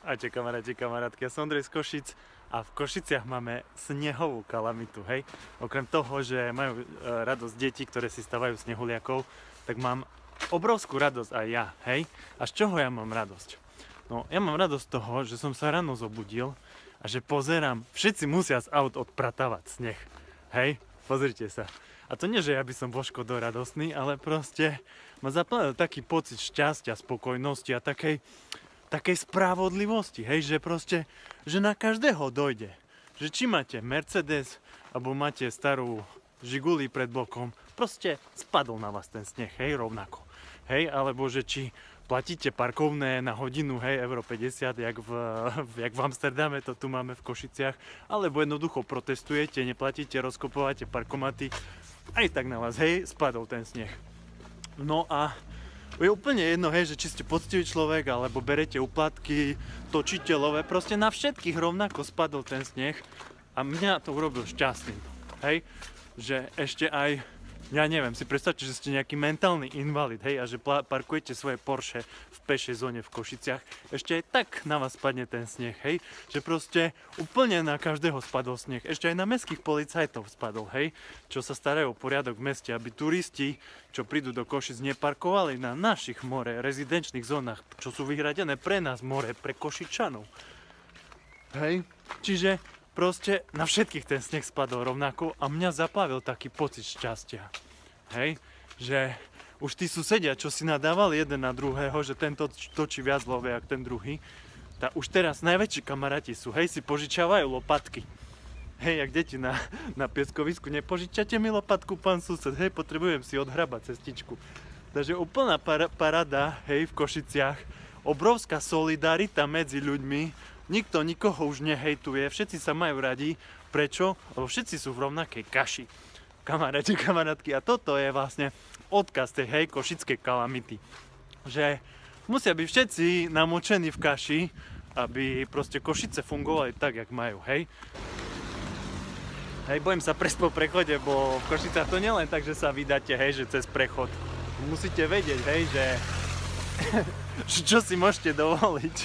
Ahojte kamaráti, kamarátky, ja som Ondrej z Košic a v Košiciach máme snehovú kalamitu, hej. Okrem toho, že majú radosť deti, ktoré si stavajú snehuliakov, tak mám obrovskú radosť aj ja, hej. A z čoho ja mám radosť? No, ja mám radosť z toho, že som sa ráno zobudil a že pozerám, všetci musia z aut odpratávať sneh, hej. Pozrite sa. A to nie, že ja by som bol škodoradostný, ale proste ma zaplňal taký pocit šťastia, spokojnosti a takej spravodlivosti, hej, že proste, že na každého dojde. Že či máte Mercedes, alebo máte starú Žiguli pred blokom, proste spadol na vás ten sneh, hej, rovnako. Hej, alebo že či platíte parkovné na hodinu, hej, euro 50, jak v Amsterdame, to tu máme v Košiciach, alebo jednoducho protestujete, neplatíte, rozkopovate parkomaty, aj tak na vás, hej, spadol ten sneh. No a je úplne jedno, hej, že či ste poctivý človek, alebo berete úplatky, točíte love, proste na všetkých rovnako spadol ten sneh a mňa to urobil šťastným, hej, že ešte aj, ja neviem, si predstavte, že ste nejaký mentálny invalid, hej, a že parkujete svoje Porsche v pešej zóne v Košiciach, ešte aj tak na vás spadne ten sneh, hej, že proste úplne na každého spadol sneh, ešte aj na mestských policajtov spadol, hej, čo sa starajú o poriadok v meste, aby turisti, čo prídu do Košic, neparkovali na našich more, rezidenčných zónach, čo sú vyhradené pre nás more, pre Košičanov, hej, čiže proste na všetkých ten sneh spadol rovnako a mňa zaplavil taký pocit šťastia. Hej, že už tí susedia, čo si nadávali jeden na druhého, že tento točí viac love jak ten druhý, tak už teraz najväčší kamaráti sú, hej, si požičiavajú lopatky. Hej, jak deti na pieskovisku, nepožičate mi lopatku, pán sused, hej, potrebujem si odhrabať cestičku. Takže úplná parada, hej, v Košiciach, obrovská solidarita medzi ľuďmi, nikto nikoho už nehejtuje, všetci sa majú radi. Prečo? Lebo všetci sú v rovnakej kaši. Kamaráti, kamarátky, a toto je vlastne odkaz tej, hej, košickej kalamity. Že musia byť všetci namočení v kaši, aby proste Košice fungovali tak, jak majú, hej. Hej, bojím sa prejsť po prechode, bo v Košicách to nie len tak, že sa vydáte, hej, že cez prechod. Musíte vedieť, hej, že čo si môžete dovoliť.